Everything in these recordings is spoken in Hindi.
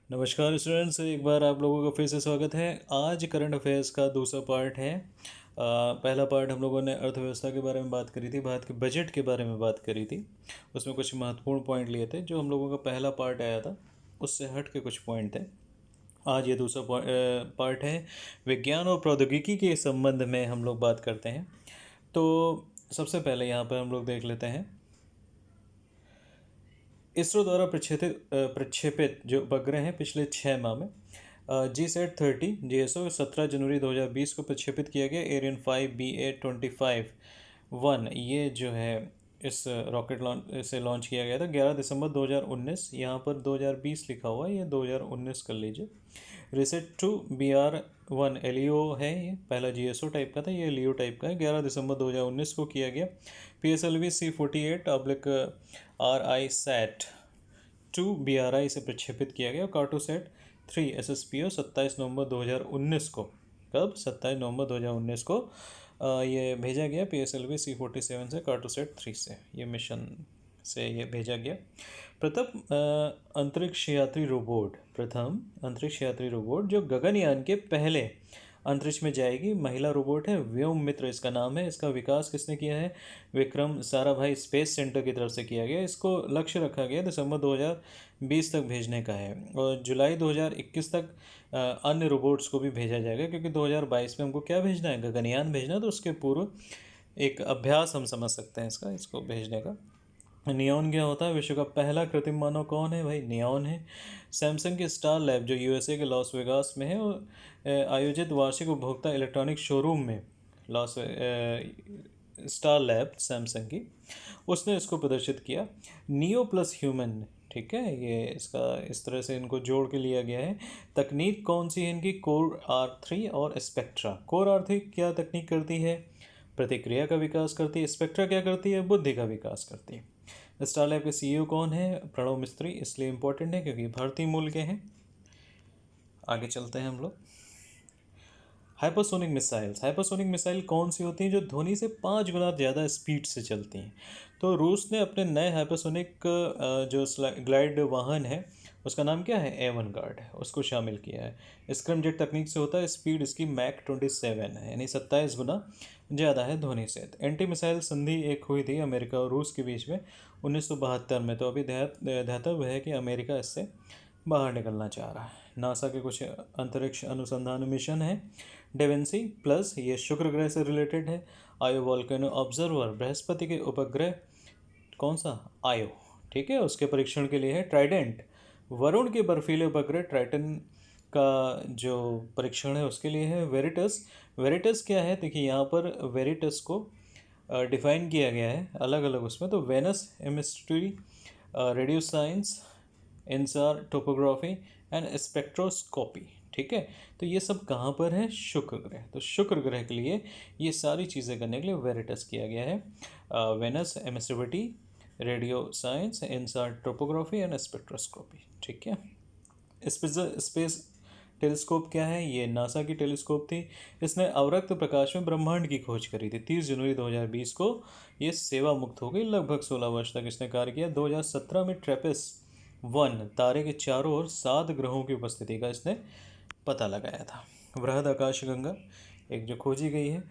नमस्कार स्टूडेंट्स, एक बार आप लोगों का फिर से स्वागत है। आज करंट अफेयर्स का दूसरा पार्ट है। पहला पार्ट हम लोगों ने अर्थव्यवस्था के बारे में बात करी थी, भारत के बजट के बारे में बात करी थी। उसमें कुछ महत्वपूर्ण पॉइंट लिए थे। जो हम लोगों का पहला पार्ट आया था उससे हट के कुछ पॉइंट थे। आज ये दूसरा पार्ट है। विज्ञान और प्रौद्योगिकी के संबंध में हम लोग बात करते हैं। तो सबसे पहले यहाँ पर हम लोग देख लेते हैं इसरो द्वारा प्रक्षेपित जो उपग्रह हैं पिछले 6 माह में GSAT-30 GSO 17 जनवरी 2020 को प्रक्षेपित किया गया। एरियन 5 BA-25 1 ये जो है इस रॉकेट लॉन्च से लॉन्च किया गया था 11 दिसंबर 2019। यहाँ पर 2020 लिखा हुआ है, ये 2019 कर लीजिए। रिसेट 2 BR-1 LEO है, ये पहला GSO टाइप का था, ये LEO टाइप का है। 11 दिसंबर 2019 को किया गया। PSLV C-48/RISAT-2 BRI से प्रक्षेपित किया गया। कार्टोसैट 3 SSPO 27 नवंबर 2019 को, कब 27 नवंबर 2019 को ये भेजा गया। PSLV C-47 से, कार्टोसैट 3 से, ये मिशन से ये भेजा गया। प्रथम अंतरिक्ष यात्री रोबोट जो गगनयान के पहले अंतरिक्ष में जाएगी, महिला रोबोट है। व्योम मित्र इसका नाम है। इसका विकास किसने किया है? विक्रम साराभाई स्पेस सेंटर की तरफ से किया गया। इसको लक्ष्य रखा गया दिसंबर 2020 तक भेजने का है, और जुलाई 2021 तक अन्य रोबोट्स को भी भेजा जाएगा, क्योंकि 2022 में हमको क्या भेजना है? गगनयान भेजना है। तो उसके पूर्व एक अभ्यास हम समझ सकते हैं इसको भेजने का। नियॉन क्या होता है? विश्व का पहला कृत्रिम मानव कौन है भाई? नियॉन है। सैमसंग के स्टार लैब जो यूएसए के लॉस वेगास में है, आयोजित वार्षिक उपभोक्ता इलेक्ट्रॉनिक शोरूम में स्टार लैब सैमसंग की, उसने इसको प्रदर्शित किया। नियो प्लस ह्यूमन, ठीक है, ये इसका इस तरह से इनको जोड़ के लिया गया है। तकनीक कौन सी है इनकी? कोर R3 और स्पेक्ट्रा। कोर R3 क्या तकनीक करती है? प्रतिक्रिया का विकास करती है। स्पेक्ट्रा क्या करती है? बुद्धि का विकास करती है। स्टार लैब के CEO कौन है? प्रणव मिस्त्री। इसलिए इंपॉर्टेंट है क्योंकि भारतीय मूल के हैं। आगे चलते हैं हम लोग। हाइपरसोनिक मिसाइल कौन सी होती हैं? जो ध्वनि से 5 गुना ज़्यादा स्पीड से चलती हैं। तो रूस ने अपने नए हाइपरसोनिक जो ग्लाइड वाहन है, उसका नाम क्या है? एवनगार्ड है, उसको शामिल किया है। स्क्रमजेट तकनीक से होता है। स्पीड इसकी मैक 27 है, यानी 27 गुना ज़्यादा है ध्वनि से। एंटी मिसाइल संधि एक हुई थी अमेरिका और रूस के बीच में 1972 में। तो अभी ध्यातव्य है कि अमेरिका इससे बाहर निकलना चाह रहा है। नासा के कुछ अंतरिक्ष अनुसंधान मिशन है। डेवेंसी प्लस, ये शुक्र ग्रह से रिलेटेड है। आयो वॉल्केनो ऑब्जर्वर, बृहस्पति के उपग्रह कौन सा? आयो, ठीक है, उसके परीक्षण के लिए है। ट्राइडेंट, वरुण के बर्फीले उपग्रह ट्राइटन का जो परीक्षण है उसके लिए है। वेरिटस क्या है? देखिए यहाँ पर वेरिटस को डिफाइन किया गया है अलग अलग उसमें। तो Venus chemistry, radio science, InSAR topography and spectroscopy, ठीक है। तो ये सब कहाँ पर है? शुक्र ग्रह। तो शुक्र ग्रह के लिए ये सारी चीज़ें करने के लिए वेरिटस किया गया है। Venus emissivity, radio science, InSAR topography and spectroscopy, ठीक है। स्पेस टेलीस्कोप क्या है? ये नासा की टेलीस्कोप थी। इसने अवरक्त प्रकाश में ब्रह्मांड की खोज करी थी। 30 जनवरी 2020 को ये सेवा मुक्त हो गई। लगभग 16 वर्ष तक इसने कार्य किया। 2017 में TRAPPIST-1 तारे के चारों ओर 7 ग्रहों की उपस्थिति का इसने पता लगाया था। बृहद आकाशगंगा एक जो खोजी गई है,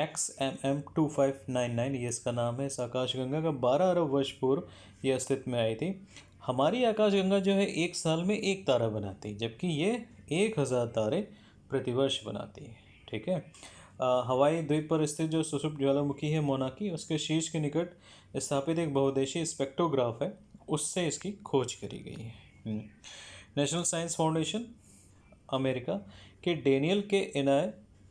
XMM-2599 ये इसका नाम है। इस आकाशगंगा का 12 अरब वर्ष पूर्व ये अस्तित्व में आई थी। हमारी आकाशगंगा जो है एक साल में एक तारा बनाती है, जबकि ये 1000 तारे प्रतिवर्ष बनाती है, ठीक है। हवाई द्वीप पर स्थित जो सुषुप्त ज्वालामुखी है मोनाकी, उसके शीर्ष के निकट स्थापित एक बहुउद्देशीय स्पेक्ट्रोग्राफ है, उससे इसकी खोज करी गई है। नेशनल साइंस फाउंडेशन अमेरिका के डेनियल के एनआई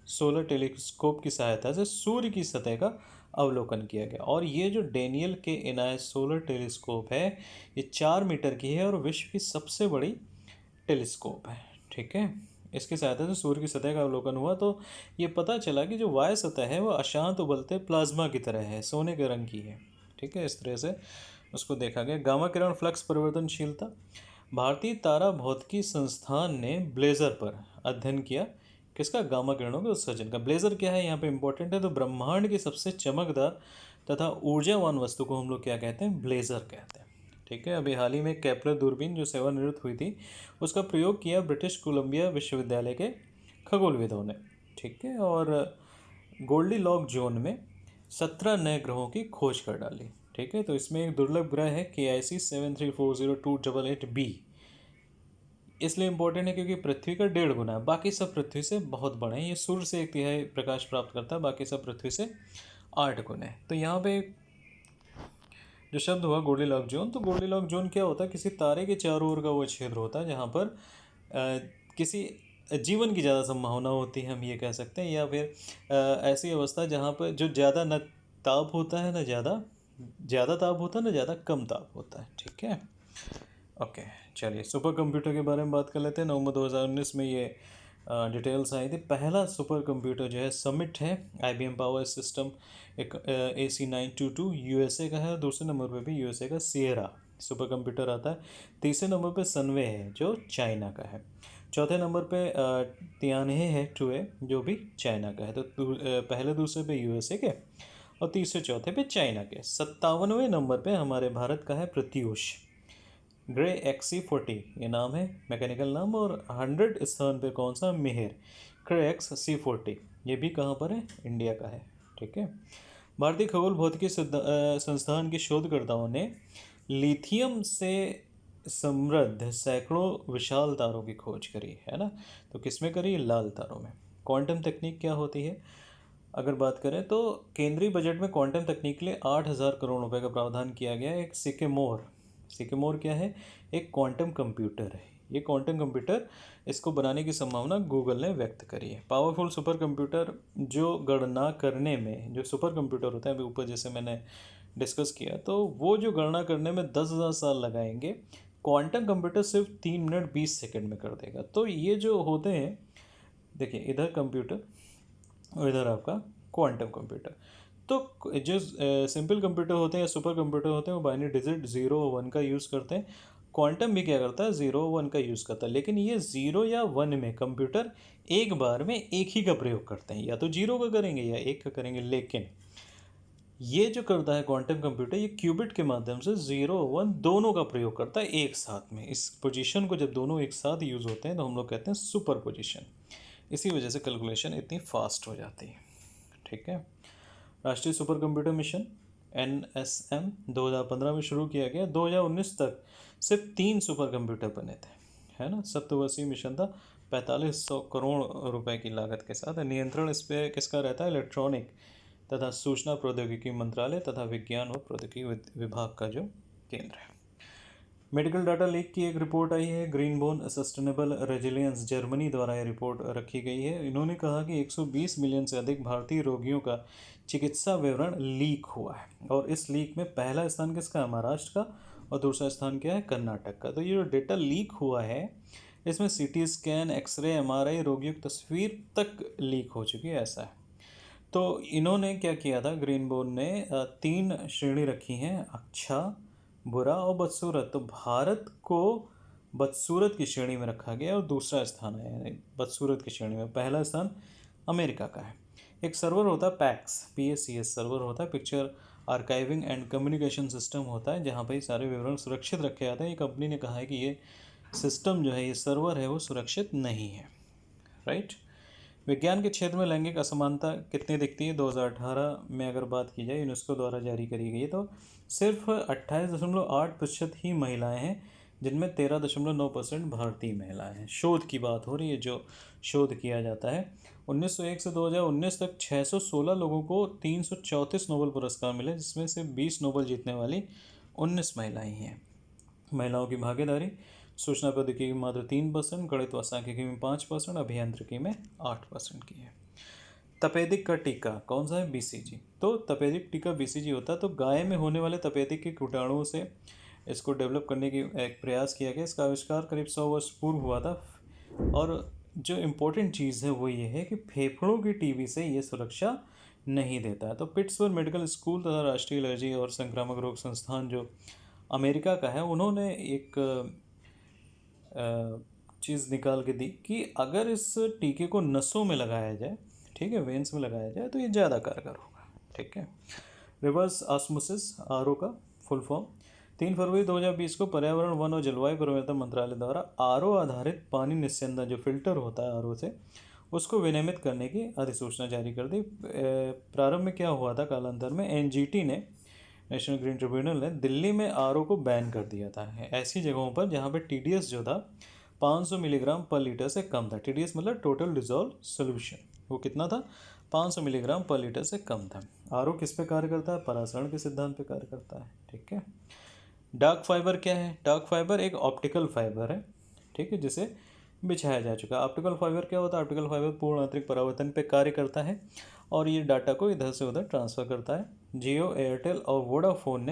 सोलर टेलीस्कोप की सहायता से सूर्य की सतह का अवलोकन किया गया। और ये जो डेनियल के एनआई सोलर टेलीस्कोप है, ये 4 मीटर की है और विश्व की सबसे बड़ी टेलीस्कोप है, ठीक है। इसकी सहायता से सूर्य की सतह का अवलोकन हुआ, तो ये पता चला कि जो वायु सतह है वो अशांत उबलते प्लाज्मा की तरह है, सोने के रंग की है, ठीक है। इस तरह से उसको देखा गया। गामा किरण फ्लक्स परिवर्तनशीलता, भारतीय तारा भौतिकी संस्थान ने ब्लेजर पर अध्ययन किया। किसका? गामा किरणों के उत्सर्जन का। ब्लेजर क्या है यहाँ पे इंपॉर्टेंट है। तो ब्रह्मांड की सबसे चमकदार तथा ऊर्जावान वस्तु को हम लोग क्या कहते हैं? ब्लेजर कहते हैं, ठीक है। अभी हाल ही में केपलर दूरबीन जो सेवानिवृत्त हुई थी उसका प्रयोग किया ब्रिटिश कोलंबिया विश्वविद्यालय के खगोलविदों ने। ठीक है। और गोल्डी लॉक जोन में 17 नए ग्रहों की खोज कर डाली। ठीक है। तो इसमें एक दुर्लभ ग्रह है KIC 73402888b। इसलिए इंपॉर्टेंट है क्योंकि पृथ्वी का 1.5 गुना है, बाकी सब पृथ्वी से बहुत बड़े हैं। ये सूर्य से 1/3 प्रकाश प्राप्त करता है, बाकी सब पृथ्वी से 8 गुना है। तो यहाँ पे जो शब्द हुआ गोल्डीलॉक जोन, तो गोल्डीलॉक जोन क्या होता है? किसी तारे के चारों ओर का वो क्षेत्र होता है जहाँ पर किसी जीवन की ज़्यादा संभावना होती है, हम ये कह सकते हैं। या फिर ऐसी अवस्था जहाँ पर जो ज़्यादा न ताप होता है, न ज़्यादा ताप होता है, न ज़्यादा कम ताप होता है। ठीक है। ओके, चलिए सुपर कंप्यूटर के बारे में बात कर लेते हैं। नवंबर 2019 में ये डिटेल्स आई थी। पहला सुपर कंप्यूटर जो है समिट है, IBM पावर सिस्टम, एक AC922 USA का है। दूसरे नंबर पे भी USA का सिएरा सुपर कंप्यूटर आता है। तीसरे नंबर पे सनवे है जो चाइना का है। चौथे नंबर पे तियानहे है 2A जो भी चाइना का है। तो पहले दूसरे पे USA के और तीसरे चौथे पे चाइना के। 57वें नंबर पे हमारे भारत का है प्रत्यूष ग्रे XC40, ये नाम है, मैकेनिकल नाम। और 100 स्थान पे कौन सा? मिहिर ग्रे XC40, ये भी कहाँ पर है? इंडिया का है। ठीक है। भारतीय खगोल भौतिकी संस्थान के शोधकर्ताओं ने लिथियम से समृद्ध सैकड़ों विशाल तारों की खोज करी है ना। तो किसमें करी? लाल तारों में। क्वांटम तकनीक क्या होती है अगर बात करें तो केंद्रीय बजट में क्वांटम तकनीक के लिए 8,000 करोड़ रुपए का प्रावधान किया गया है। एक सिकेमोर क्या है? एक क्वांटम कंप्यूटर है। ये क्वांटम कंप्यूटर, इसको बनाने की संभावना गूगल ने व्यक्त करी है। पावरफुल सुपर कंप्यूटर जो गणना करने में, जो सुपर कंप्यूटर होता है अभी ऊपर जैसे मैंने डिस्कस किया, तो वो जो गणना करने में 10,000 साल लगाएंगे, क्वांटम कंप्यूटर सिर्फ 3 मिनट 20 सेकेंड में कर देगा। तो ये जो होते हैं, देखिए इधर कंप्यूटर और इधर आपका क्वांटम कंप्यूटर। तो जो सिंपल कंप्यूटर होते हैं या सुपर कंप्यूटर होते हैं वो बाइनरी डिजिट 0 और 1 का यूज़ करते हैं। क्वांटम भी क्या करता है? 0 और 1 का यूज़ करता है। लेकिन ये 0 या 1 में कंप्यूटर एक बार में एक ही का प्रयोग करते हैं, या तो 0 का करेंगे या 1 का करेंगे। लेकिन ये जो करता है क्वांटम कंप्यूटर, ये क्यूबिट के माध्यम से 0 और 1 दोनों का प्रयोग करता है एक साथ में। इस पोजीशन को जब दोनों एक साथ यूज़ होते हैं तो हम लोग कहते हैं सुपर पोजीशन। इसी वजह से कैलकुलेशन इतनी फास्ट हो जाती है। ठीक है। राष्ट्रीय सुपर कंप्यूटर मिशन NSM 2015 में शुरू किया गया। 2019 तक सिर्फ 3 सुपर कंप्यूटर बने थे, है ना। सप्तवर्षीय मिशन था, 4500 करोड़ रुपए की लागत के साथ। नियंत्रण इस पे किसका रहता है? इलेक्ट्रॉनिक तथा सूचना प्रौद्योगिकी मंत्रालय तथा विज्ञान व प्रौद्योगिकी विभाग का जो केंद्र है। मेडिकल डाटा लीक की एक रिपोर्ट आई है। ग्रीनबोन सस्टेनेबल रेजिलियंस जर्मनी द्वारा यह रिपोर्ट रखी गई है। इन्होंने कहा कि 120 मिलियन से अधिक भारतीय रोगियों का चिकित्सा विवरण लीक हुआ है। और इस लीक में पहला स्थान किसका है? महाराष्ट्र का। और दूसरा स्थान क्या है? कर्नाटक का। तो ये जो डेटा लीक हुआ है इसमें CT स्कैन, एक्सरे, MRI, रोगियों की तस्वीर तक लीक हो चुकी है, ऐसा है। तो इन्होंने क्या किया था? ग्रीनबोन ने 3 श्रेणी रखी हैं, अच्छा, बुरा और बदसूरत। तो भारत को बदसूरत की श्रेणी में रखा गया और दूसरा स्थान है यानी बदसूरत की श्रेणी में। पहला स्थान अमेरिका का है। एक सर्वर होता है PACS सर्वर होता है, picture archiving and communication system होता है, जहाँ पर सारे विवरण सुरक्षित रखे जाते हैं। ये कंपनी ने कहा है कि ये सिस्टम जो है, ये सर्वर है, वो सुरक्षित नहीं है। राइट। विज्ञान के क्षेत्र में लैंगिक असमानता कितनी दिखती है? 2018 में अगर बात की जाए, यूनेस्को द्वारा जारी करी गई है, तो सिर्फ 28.8% ही महिलाएं हैं, जिनमें 13.9% भारतीय महिलाएं हैं। शोध की बात हो रही है, जो शोध किया जाता है। 1901 से 2019 तक 616 लोगों को 334 नोबेल पुरस्कार मिले, जिसमें से 20 नोबेल जीतने वाली 19 महिलाएं हैं। महिलाओं की भागीदारी सूचना प्रौद्योगिकी में मात्र 3%, गणित व सांख्यिकी में 5%, अभियांत्रिकी में 8% की है। तपेदिक का टीका कौन सा है? BCG। तो तपेदिक टीका BCG होता है। तो गाय में होने वाले तपेदिक के कीटाणुओं से इसको डेवलप करने की एक प्रयास किया गया। इसका आविष्कार करीब 100 वर्ष पूर्व हुआ था। और जो इम्पोर्टेंट चीज़ है वो ये है कि फेफड़ों की TB से ये सुरक्षा नहीं देता है। तो पिट्सबर्ग मेडिकल स्कूल तथा राष्ट्रीय एलर्जी और संक्रामक रोग संस्थान जो अमेरिका का है, उन्होंने एक चीज़ निकाल के दी कि अगर इस टीके को नसों में लगाया जाए, ठीक है, वेन्स में लगाया जाए, तो ये ज़्यादा कारगर होगा। ठीक है। रिवर्स ऑस्मोसिस RO का फुल फॉर्म 3 फरवरी 2020 को पर्यावरण वन और जलवायु परिवर्तन मंत्रालय द्वारा आरओ आधारित पानी निस्यंदन जो फिल्टर होता है आरओ से उसको विनियमित करने की अधिसूचना जारी कर दी। प्रारंभ में क्या हुआ था, कालांतर में एनजीटी ने, नेशनल ग्रीन ट्रिब्यूनल ने दिल्ली में आरओ को बैन कर दिया था ऐसी जगहों पर जहाँ पे टीडीएस जो था 500 मिलीग्राम पर लीटर से कम था। टीडीएस मतलब टोटल डिजॉल्व सोल्यूशन, वो कितना था, 500 मिलीग्राम पर लीटर से कम था। आरओ किस पे कार्य करता है, परासरण के सिद्धांत पे कार्य करता है। ठीक है। डार्क फाइबर क्या है, डार्क फाइबर एक ऑप्टिकल फाइबर है, ठीक है, जिसे बिछाया जा चुका है। ऑप्टिकल फाइबर क्या होता है, ऑप्टिकल फाइबर पूर्ण आंतरिक परावर्तन पे कार्य करता है और ये डाटा को इधर से उधर ट्रांसफ़र करता है। जियो, एयरटेल और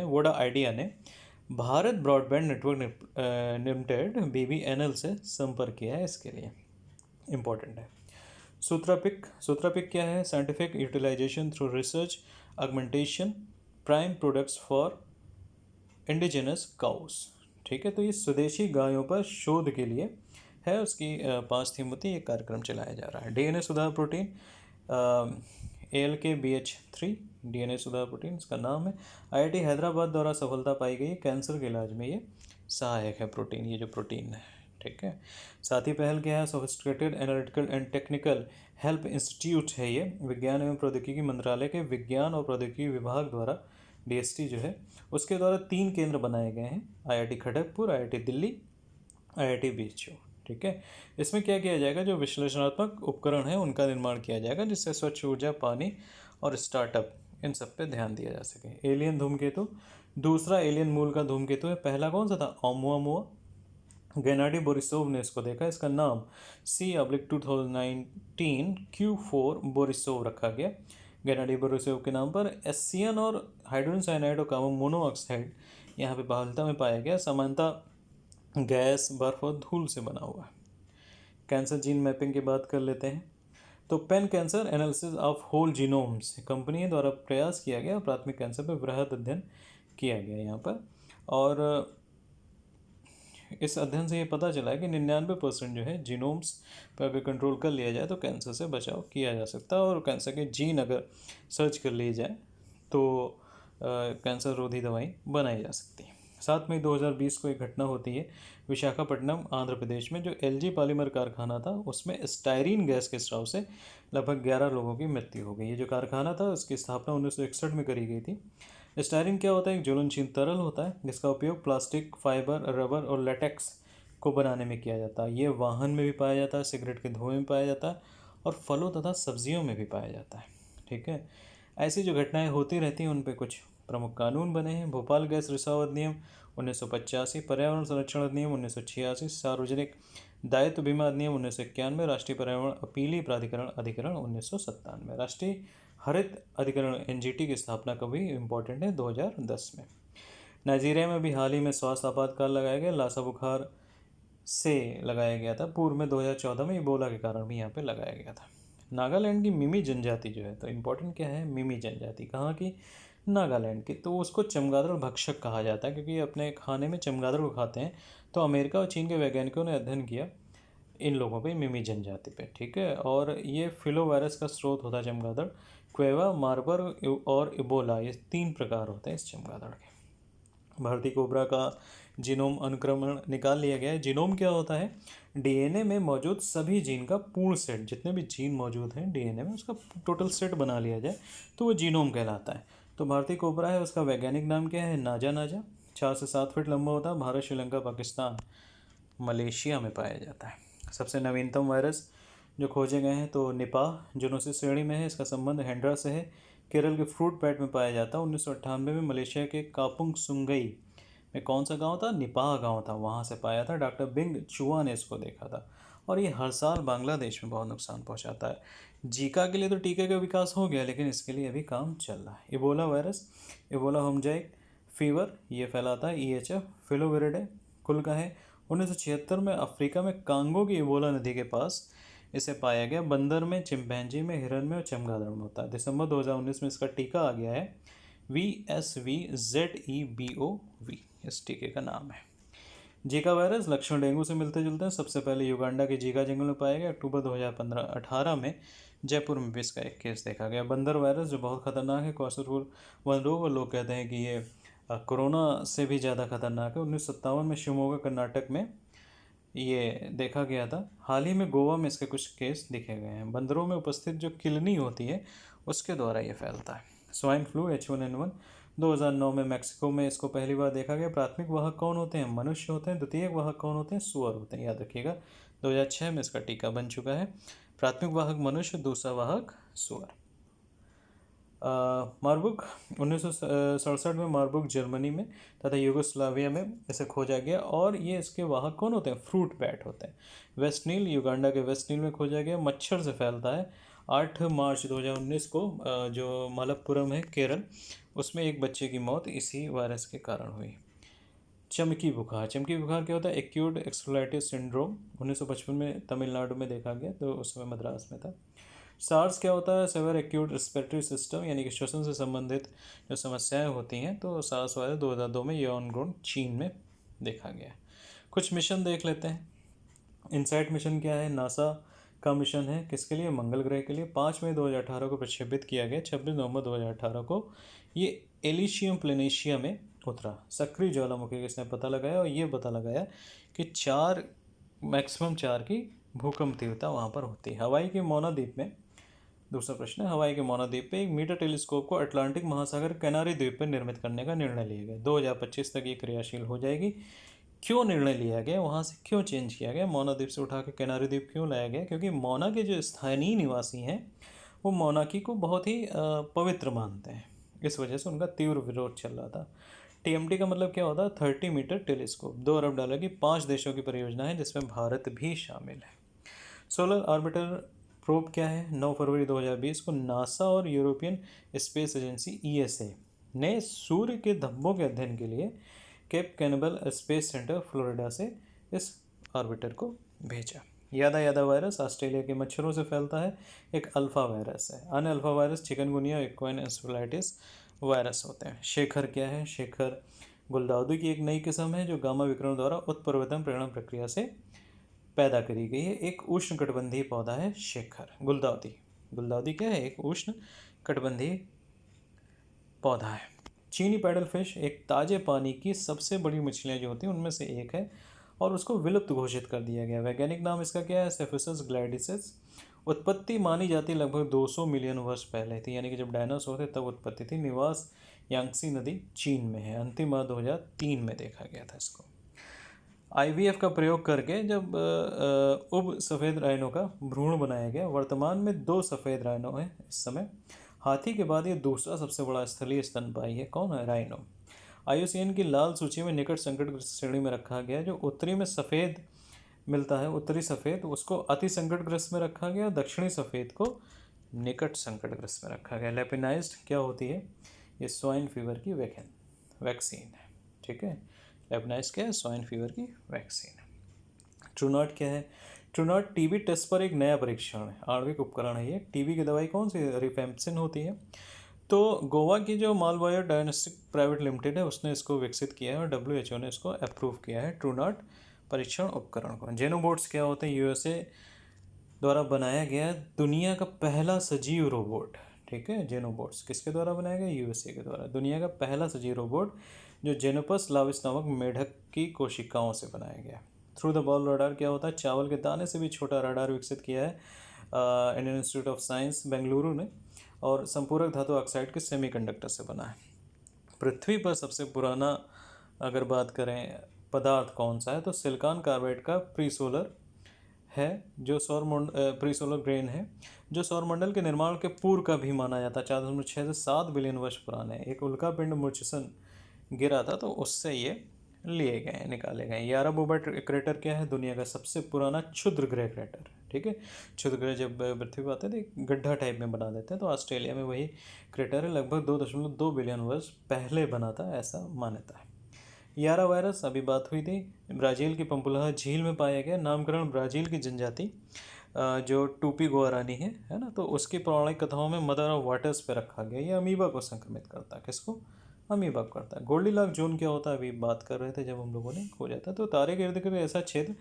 वोडा आइडिया ने Bharat broadband network limited BBNL से संपर्क किया है, इसके लिए इम्पोर्टेंट है। सूत्रापिक क्या है, scientific utilisation through research augmentation prime products for indigenous cows. ठीक है, तो ये स्वदेशी गायों पर शोध के लिए है, उसकी 5 थीम होती है, ये कार्यक्रम चलाया जा रहा है। डीएनए सुधार प्रोटीन ALK-BH3 डीएनए सुधार प्रोटीन इसका नाम है। IIT हैदराबाद द्वारा सफलता पाई गई कैंसर के इलाज में ये सहायक है प्रोटीन, ये जो प्रोटीन है। ठीक है, साथ ही पहल क्या है, sophisticated analytical and technical help institute है ये, विज्ञान एवं प्रौद्योगिकी मंत्रालय के विज्ञान और प्रौद्योगिकी विभाग द्वारा DST जो है उसके द्वारा 3 केंद्र बनाए गए हैं, IIT Kharagpur, IIT Delhi, IIT BHU। ठीक है, इसमें क्या किया जाएगा, जो विश्लेषणात्मक उपकरण है उनका निर्माण किया जाएगा जिससे स्वच्छ ऊर्जा, पानी और स्टार्टअप इन सब पे ध्यान दिया जा सके। एलियन धूमकेतु, दूसरा एलियन मूल का धूमकेतु है, पहला कौन सा था, ओमुआमुआ। गेनाडी बोरिसोव ने इसको देखा, इसका नाम C/2019 Q4 बोरिसोव रखा गया। गेनाडी बोरिसोव के नाम पर एसियन और हाइड्रोजन साइनाइड और कार्बन मोनोऑक्साइड यहाँ पे बहुलता में पाया गया, समानता गैस, बर्फ और धूल से बना हुआ है। कैंसर जीन मैपिंग की बात कर लेते हैं, तो pan cancer analysis of whole genomes company द्वारा प्रयास किया गया, प्राथमिक कैंसर पर वृहद अध्ययन किया गया यहाँ पर, और इस अध्ययन से ये पता चला है कि 99% जो है जीनोम्स पर अगर कंट्रोल कर लिया जाए तो कैंसर से बचाव किया जा सकता है, और कैंसर के जीन अगर सर्च कर ली जाए तो कैंसर रोधी दवाई बनाई जा सकती है। 7 मई 2020 को एक घटना होती है विशाखापट्टनम आंध्र प्रदेश में, जो LG पॉलीमर कारखाना था उसमें स्टायरीन गैस के स्राव से लगभग 11 लोगों की मृत्यु हो गई। ये जो कारखाना था उसकी स्थापना 1961 में करी गई थी। स्टायरीन क्या होता है, एक ज्वलनशील तरल होता है जिसका उपयोग प्लास्टिक, फाइबर, रबर और लेटेक्स को बनाने में किया जाता है। ये वाहन में भी पाया जाता है, सिगरेट के धुएं में पाया जाता है और फलों तथा सब्जियों में भी पाया जाता है। ठीक है, ऐसी जो घटनाएं होती रहती हैं उन पर कुछ प्रमुख कानून बने हैं। भोपाल गैस रिसाव अधिनियम 1985, पर्यावरण संरक्षण अधिनियम 1986, सार्वजनिक दायित्व बीमा अधिनियम 1991, राष्ट्रीय पर्यावरण अपीली प्राधिकरण अधिकरण 1997, राष्ट्रीय हरित अधिकरण NGT की स्थापना का भी इम्पोर्टेंट है 2010 में। नाइजीरिया में भी हाल ही में स्वास्थ्य आपातकाल लगाया गया, लासा बुखार से लगाया गया था। पूर्व में 2014 में इबोला के कारण भी यहाँ पे लगाया गया था। नागालैंड की मिमी जनजाति जो है, तो इम्पोर्टेंट क्या है, मिमी जनजाति कहाँ की, नागालैंड की, तो उसको चमगादड़ भक्षक कहा जाता है क्योंकि अपने खाने में चमगादड़ को खाते हैं। तो अमेरिका और चीन के वैज्ञानिकों ने अध्ययन किया इन लोगों पे, मिमी जनजाति पे। ठीक है, और ये फिलोवायरस का स्रोत होता है चमगादड़। क्वेवा, मार्बर्ग और इबोला, ये 3 प्रकार होते हैं इस चमगादड़ के। भारतीय कोबरा का जीनोम अनुक्रमण निकाल लिया गया है। जीनोम क्या होता है, DNA में मौजूद सभी जीन का पूर्ण सेट, जितने भी जीन मौजूद हैं DNA में उसका टोटल सेट बना लिया जाए तो वो जीनोम कहलाता है। तो भारतीय कोबरा है, उसका वैज्ञानिक नाम क्या है, नाजा नाजा। 4 से 7 फीट लंबा होता है, भारत, श्रीलंका, पाकिस्तान, मलेशिया में पाया जाता है। सबसे नवीनतम वायरस जो खोजे गए हैं तो निपाह जूनोसिस श्रेणी में है, इसका संबंध हैंड्रा से है, केरल के फ्रूट बैट में पाया जाता है। 1998 में मलेशिया के कापुंग सुंगई में कौन सा गांव था, निपाह गांव था, वहां से पाया था। डॉक्टर बिंग चुआ ने इसको देखा था, और ये हर साल बांग्लादेश में बहुत नुकसान पहुंचाता है। जीका के लिए तो टीके का विकास हो गया, लेकिन इसके लिए अभी काम चल रहा है। इबोला वायरस, इबोला होमजाइक फीवर, ये फैलाता है EHF फिलोविरिडे कुल का है। 1976 में अफ्रीका में कांगो की इबोला नदी के पास इसे पाया गया। बंदर में, चिंपैंजी में, हिरन में और चमगादड़ में होता है। दिसंबर 2019 में इसका टीका आ गया है, VSV-ZEBOV इस टीके का नाम है। जीका वायरस लक्षण डेंगू से मिलते जुलते हैं। सबसे पहले युगांडा के जीका जंगल में पाया गया, अक्टूबर 2018 में जयपुर में भी इसका एक केस देखा गया। बंदर वायरस जो बहुत खतरनाक है, कौशलपुर वन रोग, और लोग कहते हैं कि ये कोरोना से भी ज़्यादा खतरनाक है। 1957 में शिवमोगा कर्नाटक में ये देखा गया था। हाल ही में गोवा में इसके कुछ केस देखे गए हैं। बंदरों में उपस्थित जो किलनी होती है उसके द्वारा ये फैलता है। स्वाइन फ्लू H1N1 2009 में मैक्सिको में इसको पहली बार देखा गया। प्राथमिक वाहक कौन होते हैं? मनुष्य होते हैं। द्वितीयक वाहक कौन होते हैं? सुअर होते हैं, याद रखिएगा। 2006 में इसका टीका बन चुका है। प्राथमिक वाहक मनुष्य, दूसरा वाहक सुअर। मार्बुर्ग 1967 में मार्बुर्ग जर्मनी में तथा यूगोस्लाविया में इसे खोजा गया और ये इसके वाहक कौन होते हैं? फ्रूट बैट होते हैं। वेस्ट नील युगांडा के वेस्ट नील में खोजा गया, मच्छर से फैलता है। 8 मार्च 2019 को जो मलप्पुरम है केरल, उसमें एक बच्चे की मौत इसी वायरस के कारण हुई। चमकी बुखार क्या होता है? एक्यूट एक्सफलाइटिस सिंड्रोम 1955 में तमिलनाडु में देखा गया, तो उस समय मद्रास में था। सार्स क्या होता है? सेवर एक्यूट रेस्पिरेटरी सिस्टम, यानी कि श्वसन से संबंधित जो समस्याएं होती हैं, तो सार्स वायरस 2002 में यॉनग्रोन चीन में देखा गया। कुछ मिशन देख लेते हैं। इनसाइट मिशन क्या है? नासा का मिशन है। किसके लिए? मंगल ग्रह के लिए। 5 मई 2018 को प्रक्षेपित किया गया। 26 नवंबर 2018 को ये एलिशियम प्लेनेशिया में उतरा। सक्रिय ज्वालामुखी का इसने पता लगाया और ये पता लगाया कि 4 मैक्सिमम 4 की भूकंप तीव्रता वहाँ पर होती है। हवाई के मोना द्वीप में, दूसरा प्रश्न है, हवाई के मोना द्वीप पे एक मीटर टेलीस्कोप को अटलांटिक महासागर कैनारी द्वीप पर निर्मित करने का निर्णय लिया गया। 2025 तक ये क्रियाशील हो जाएगी। क्यों निर्णय लिया गया? वहाँ से क्यों चेंज किया गया? मोना द्वीप से उठा के कैनारी द्वीप क्यों लाया गया? क्योंकि मोना के जो स्थानीय निवासी हैं वो मोनाकी को बहुत ही पवित्र मानते हैं। इस वजह से उनका तीव्र विरोध चल रहा था। TMT का मतलब क्या होता है? 30 मीटर टेलीस्कोप। 2 अरब डॉलर की 5 देशों की परियोजना है जिसमें भारत भी शामिल है। सोलर ऑर्बिटर प्रोब क्या है? 9 फरवरी 2020 को नासा और यूरोपियन स्पेस एजेंसी ESA ने सूर्य के धब्बों के अध्ययन के लिए केप कैनबल स्पेस सेंटर फ्लोरिडा से इस ऑर्बिटर को भेजा। यादा यादा वायरस ऑस्ट्रेलिया के मच्छरों से फैलता है, एक अल्फा वायरस है। अन्य alpha virus chikungunya, equine encephalitis virus होते हैं। शेखर क्या है? शेखर गुलदाउदी की एक नई किस्म है जो गामा विकिरण द्वारा उत्परिवर्तन प्रेरण प्रक्रिया से पैदा करी गई है। एक उष्ण कटिबंधीय पौधा है शेखर। गुलदाउदी क्या है? एक उष्ण कटिबंधीय पौधा है। चीनी पैडल फिश एक ताजे पानी की सबसे बड़ी मछलियाँ जो होती हैं उनमें से एक है और उसको विलुप्त घोषित कर दिया गया। वैज्ञानिक नाम इसका क्या है? सेफिसस ग्लैडिसिस। उत्पत्ति मानी जाती लगभग 200 मिलियन वर्ष पहले थी, यानी कि जब डायनासोर थे तब उत्पत्ति थी। निवास यांगसी नदी चीन में है। अंतिम बार 2003 में देखा गया था इसको। IVF का प्रयोग करके जब उब सफ़ेद राइनो का भ्रूण बनाया गया। वर्तमान में 2 सफ़ेद राइनो हैं इस समय। हाथी के बाद ये दूसरा सबसे बड़ा स्थलीय स्तनपायी है। कौन है? राइनो। IUCN की लाल सूची में निकट संकटग्रस्त श्रेणी में रखा गया है। जो उत्तरी में सफ़ेद मिलता है, उत्तरी सफ़ेद, उसको अति संकटग्रस्त में रखा गया। दक्षिणी सफ़ेद को निकट संकटग्रस्त में रखा गया। लेपिनाइज्ड क्या होती है? ये स्वाइन फीवर की वैक्सीन है। ठीक है, लेपिनाइज्ड क्या है? स्वाइन फीवर की वैक्सीन। ट्रूनाट क्या है? ट्रूनाट टीबी टेस्ट पर एक नया परीक्षण है, आणविक उपकरण है ये। टीबी की दवाई कौन सी? रिफेम्पसिन होती है। तो गोवा की जो मालवायर डायग्नोस्टिक प्राइवेट लिमिटेड है उसने इसको विकसित किया है और WHO ने इसको अप्रूव किया है ट्रूनाट परीक्षण उपकरण को। जेनोबोट्स क्या होते हैं? USA द्वारा बनाया गया दुनिया का पहला सजीव रोबोट। ठीक है, जेनोबोट्स किसके द्वारा बनाया गया? USA के द्वारा। दुनिया का पहला सजीव रोबोट जो जेनोपस लाविस नामक मेढक की कोशिकाओं से बनाया गया। थ्रू द बॉल रडार क्या होता है? चावल के दाने से भी छोटा रडार विकसित किया है Indian institute of science Bengaluru ने और संपूरक धातु ऑक्साइड के सेमीकंडक्टर से बना है। पृथ्वी पर सबसे पुराना अगर बात करें पदार्थ कौन सा है तो सिलिकॉन कार्बाइड का प्री सोलर है जो प्री सोलर ग्रेन है जो सौरमंडल के निर्माण के पूर्व का भी माना जाता है। 4.6 से 7 बिलियन वर्ष पुराने। एक उल्का पिंड मुर्चिसन गिरा था तो उससे ये लिए गए, निकाले गए। यारा बोबा क्रेटर क्या है? दुनिया का सबसे पुराना क्षुद्र ग्रह क्रेटर। ठीक है, क्षुद्र ग्रह जब पृथ्वी पर आते हैं तो एक गड्ढा टाइप में बना देते हैं, तो ऑस्ट्रेलिया में वही क्रेटर है। लगभग 2.2 बिलियन वर्ष पहले बना था, ऐसा मान्यता है। यारा वायरस अभी बात हुई थी, ब्राज़ील की पंपुलहा झील में पाया गया। नामकरण ब्राज़ील की जनजाति जो टूपी गुआरानी है ना, तो उसकी पौराणिक कथाओं में मदर ऑफ वाटर्स पे रखा गया। ये अमीबा को संक्रमित करता है। किसको? अमीबा करता है। गोल्डीलॉक जोन क्या होता है? अभी बात कर रहे थे जब हम लोगों ने खोजा था। तो तारे के इर्द गिर्द ऐसा क्षेत्र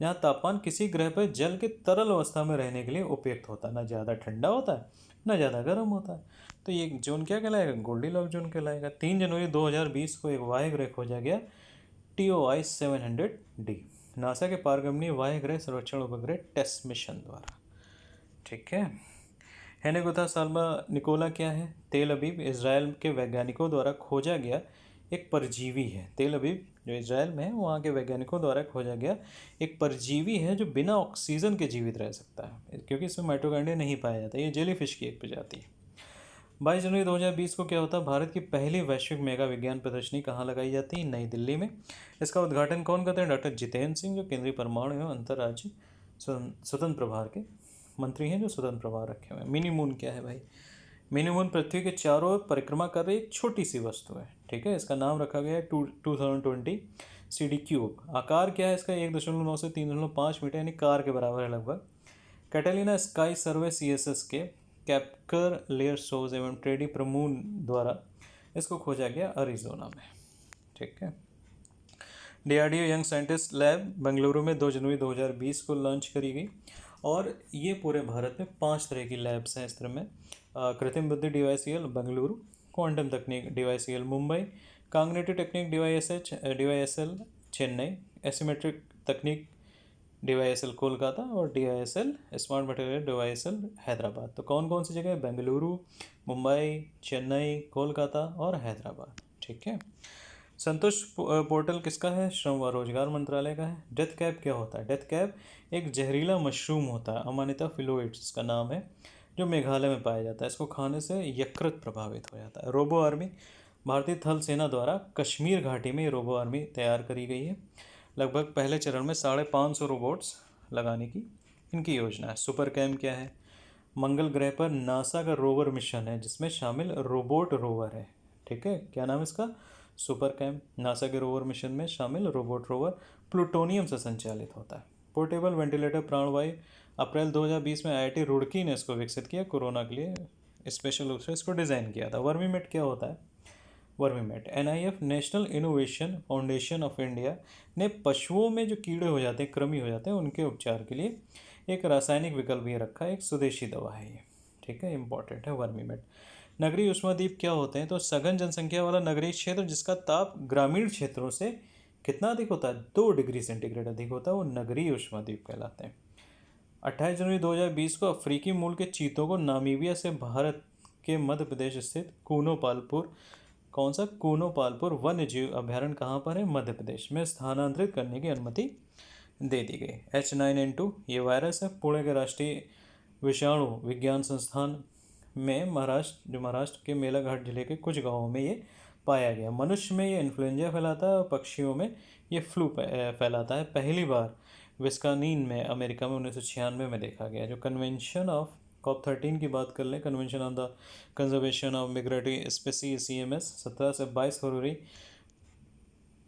जहाँ तापमान किसी ग्रह पर जल के तरल अवस्था में रहने के लिए उपयुक्त होता है। ना ज़्यादा ठंडा होता है ना ज़्यादा गर्म होता है। तो ये जोन क्या कहलाएगा? गोल्डीलॉक जोन कहलाएगा। 3 जनवरी 2020 को एक वायु ग्रह खोजा गया, TOI 700D, नासा के पारगमनी वायु ग्रह सर्वेक्षण उपग्रह टेस्ट मिशन द्वारा। ठीक है। हेनेगोथा साल्वा निकोला क्या है? तेल अवीव इसराइल के वैज्ञानिकों द्वारा खोजा गया एक परजीवी है। तेल अवीव जो इसराइल में है, वहाँ के वैज्ञानिकों द्वारा खोजा गया एक परजीवी है जो बिना ऑक्सीजन के जीवित रह सकता है, क्योंकि इसमें माइटोकॉन्ड्रिया नहीं पाया जाता। ये जेलीफिश की एक प्रजाति है। 22 जनवरी 2020 को क्या होता है? भारत की पहली वैश्विक मेगा विज्ञान प्रदर्शनी कहाँ लगाई जाती है? नई दिल्ली में। इसका उद्घाटन कौन करते हैं? डॉक्टर जितेंद्र सिंह, जो केंद्रीय परमाणु एवं अंतर्राज्यीय स्वतंत्र प्रभार के मंत्री हैं, जो स्वतंत्र प्रभार रखे हुए हैं। मिनी मून क्या है भाई? मिनी मून पृथ्वी के चारों ओर परिक्रमा कर रही एक छोटी सी वस्तु है। ठीक है। इसका नाम रखा गया है 2020 CD क्यूब। आकार क्या है इसका? 1.9 से 3.5 मीटर, यानी कार के बराबर है लगभग। कैटेलिना स्काई सर्वे CSS के कैप्कर लेयर सोज एवं टेडी प्रमून द्वारा इसको खोजा गया अरिजोना में। ठीक है। DRDO young scientist lab Bengaluru में 2 जनवरी 2020 को लॉन्च करी गई। और ये पूरे भारत में 5 तरह की लैब्स हैं इस तरह में। कृत्रिम बुद्धि DYCL बेंगलुरु, क्वांटम तकनीक DYCL Mumbai, cognitive technique DYSL Chennai, asymmetric तकनीक DYSL कोलकाता और DISL smart material DYSL Hyderabad. तो कौन कौन सी जगह है? बेंगलुरु, मुंबई, चेन्नई, कोलकाता और हैदराबाद। ठीक है। संतोष पोर्टल किसका है? श्रम व रोजगार मंत्रालय का है। डेथ कैप क्या होता है? डेथ कैप एक जहरीला मशरूम होता है, अमानिता फिलोइड्स इसका नाम है, जो मेघालय में पाया जाता है। इसको खाने से यकृत प्रभावित हो जाता है। रोबो आर्मी, भारतीय थल सेना द्वारा कश्मीर घाटी में रोबो आर्मी तैयार करी गई है। लगभग पहले चरण में 550 रोबोट्स लगाने की इनकी योजना है। सुपर कैम क्या है? मंगल ग्रह पर नासा का रोवर मिशन है, जिसमें शामिल रोबोट रोवर है। ठीक है। क्या नाम है इसका? SuperCam. नासा के रोवर मिशन में शामिल रोबोट रोवर प्लूटोनियम से संचालित होता है। पोर्टेबल वेंटिलेटर प्राणवायु, अप्रैल 2020 में IIT रुड़की ने इसको विकसित किया, कोरोना के लिए स्पेशल रूप से इसको डिज़ाइन किया था। वर्मीमेट क्या होता है? वर्मीमेट NIF national innovation foundation of India ने पशुओं में जो कीड़े हो जाते हैं, कृमि हो जाते हैं, उनके उपचार के लिए एक रासायनिक विकल्प ये रखा है। एक स्वदेशी दवा है ये। ठीक है। इंपॉर्टेंट है वर्मीमेट। नगरीय उष्माद्वीप क्या होते हैं? तो सघन जनसंख्या वाला नगरीय क्षेत्र जिसका ताप ग्रामीण क्षेत्रों से कितना अधिक होता है? 2 डिग्री सेंटीग्रेड अधिक होता है, वो नगरीय उष्माद्वीप कहलाते हैं। 28 जनवरी 2020 को अफ्रीकी मूल के चीतों को नामीबिया से भारत के मध्य प्रदेश स्थित कूनोपालपुर, कौन सा? कूनोपालपुर वन्य जीव अभ्यारण्य कहाँ पर है? मध्य प्रदेश में स्थानांतरित करने की अनुमति दे दी गई। H9N2 ये वायरस है। पुणे के राष्ट्रीय विषाणु विज्ञान संस्थान में महाराष्ट्र के मेलाघाट जिले के कुछ गांवों में ये पाया गया। मनुष्य में ये इन्फ्लुएंजा फैलाता है और पक्षियों में ये फ्लू फैलाता है। पहली बार विस्कानीन में अमेरिका में 1996 में देखा गया। जो कन्वेंशन ऑफ COP13 की बात कर लें, convention on the conservation of migratory species CMS 17 से 22 फरवरी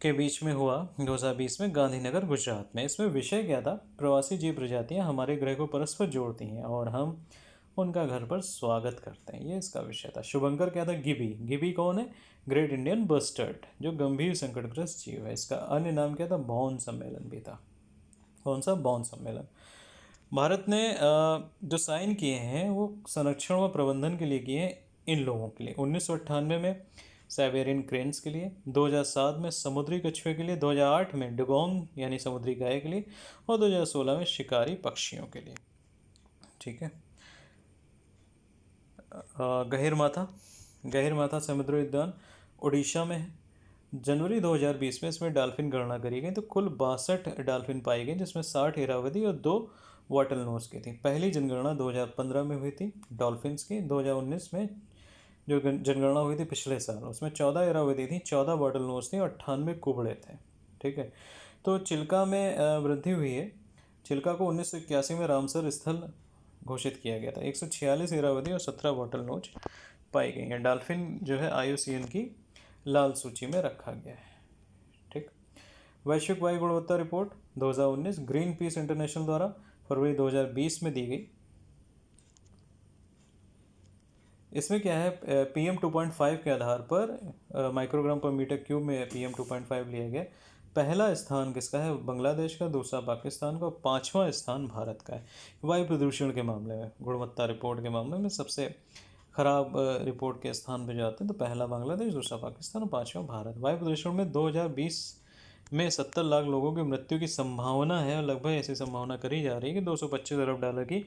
के बीच में हुआ 2020 में गांधीनगर गुजरात में। इसमें विषय क्या था? प्रवासी जीव प्रजातियां हमारे ग्रह को परस्पर जोड़ती हैं और हम उनका घर पर स्वागत करते हैं, ये इसका विषय था। शुभंकर क्या था? गिबी। गिबी कौन है? ग्रेट इंडियन बस्टर्ड, जो गंभीर संकटग्रस्त जीव है। इसका अन्य नाम क्या था? बॉन सम्मेलन भी था। कौन सा? बॉन सम्मेलन। भारत ने जो साइन किए हैं वो संरक्षण व प्रबंधन के लिए किए हैं इन लोगों के लिए। 1998 में साइबेरियन क्रेन्स के लिए, 2007 में समुद्री कछुए के लिए, 2008 में डुगोंग यानी समुद्री गाय के लिए और 2016 में शिकारी पक्षियों के लिए। ठीक है। गहिरमाथा, गहिरमाथा समुद्री उद्यान उड़ीसा में है। जनवरी 2020 में इसमें डॉल्फिन गणना करी गई, तो कुल 62 डॉल्फिन पाई गई, जिसमें 60 इरावदी और 2 वाटल नोज की थी। पहली जनगणना 2015 में हुई थी डॉल्फिन्स की। 2019 में जो जनगणना हुई थी पिछले साल, उसमें 14 इरावदी थी, 14 वाटल नोज थी और 98 कुबड़े थे। ठीक है। तो चिल्का में वृद्धि हुई है। चिल्का को 1981 में रामसर स्थल घोषित किया गया था। 146 इरावदी और 17 वाटल नोज पाई गई हैं। डॉल्फिन जो है IUCN की लाल सूची में रखा गया है। ठीक। वैश्विक वायु गुणवत्ता रिपोर्ट 2019 ग्रीन पीस इंटरनेशनल द्वारा फरवरी 2020 में दी गई। इसमें क्या है? PM 2.5 के आधार पर माइक्रोग्राम पर मीटर क्यूब में PM 2.5 लिया गया। पहला स्थान किसका है? बांग्लादेश का, दूसरा पाकिस्तान का, 5वां स्थान भारत का है। वायु प्रदूषण के मामले में, गुणवत्ता रिपोर्ट के मामले में सबसे खराब रिपोर्ट के स्थान पे जाते हैं तो पहला बांग्लादेश, दूसरा पाकिस्तान और पांचवा भारत। वायु प्रदूषण में 2020 में 70 लाख लोगों की मृत्यु की संभावना है और लगभग ऐसी संभावना करी जा रही है कि 225 अरब डॉलर की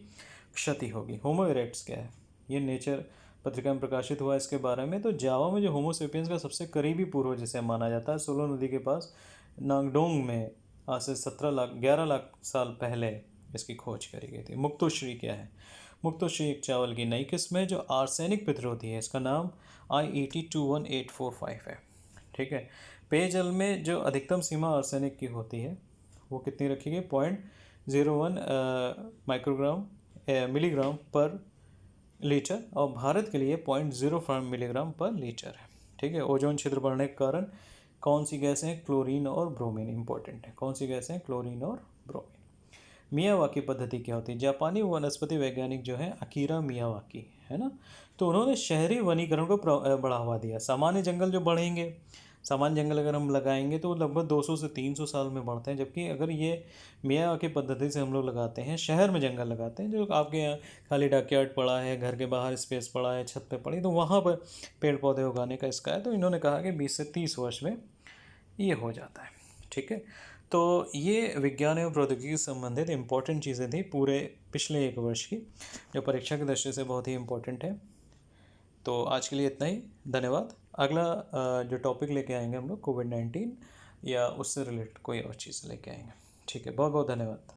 क्षति होगी। होमो इरेक्ट्स क्या है? ये नेचर पत्रिका में प्रकाशित हुआ इसके बारे में। तो जावा में जो होमो सेपियंस का सबसे करीबी पूर्वज जिसे माना जाता है, सोलो नदी के पास नांगडोंग में आज से 11 लाख साल पहले इसकी खोज करी गई थी। मुक्तोश्री क्या है? मुक्तोश्री एक चावल की नई किस्म है जो आर्सेनिक प्रतिरोधी है। इसका नाम IET21845 है। ठीक है। पेयजल में जो अधिकतम सीमा आर्सेनिक की होती है वो कितनी रखी गई? 0.01 माइक्रोग्राम मिलीग्राम पर लीटर, और भारत के लिए 0.05 मिलीग्राम पर लीटर है। ठीक है। ओजोन छिद्र बढ़ने के कारण कौन सी गैसें हैं? क्लोरीन और ब्रोमीन इंपॉर्टेंट है। कौन सी गैसें हैं? क्लोरीन और ब्रोमीन। मियावाकी पद्धति क्या होती है? जापानी वनस्पति वैज्ञानिक जो है अकीरा मियावाकी, है ना, तो उन्होंने शहरी वनीकरण को बढ़ावा दिया। सामान्य जंगल जो बढ़ेंगे, सामान्य जंगल अगर हम लगाएंगे तो लगभग 200 से 300 साल में बढ़ते हैं, जबकि अगर ये मियावाकी पद्धति से हम लोग लगाते हैं, शहर में जंगल लगाते हैं, जो आपके यहाँ खाली डॉकयार्ड पड़ा है, घर के बाहर स्पेस पड़ा है, छत पे पड़ी, तो वहाँ पर पेड़ पौधे उगाने का इसका है। तो इन्होंने कहा कि 20 से 30 वर्ष में ये हो जाता है। ठीक है। तो ये विज्ञान एवं प्रौद्योगिकी से संबंधित इंपॉर्टेंट चीज़ें थी पूरे पिछले एक वर्ष की, जो परीक्षा की दृष्टि से बहुत ही इंपॉर्टेंट है। तो आज के लिए इतना ही। धन्यवाद। अगला जो टॉपिक लेके आएंगे हम लोग कोविड-19 या उससे रिलेटेड कोई और चीज़ लेके आएंगे। ठीक है। बहुत बहुत धन्यवाद।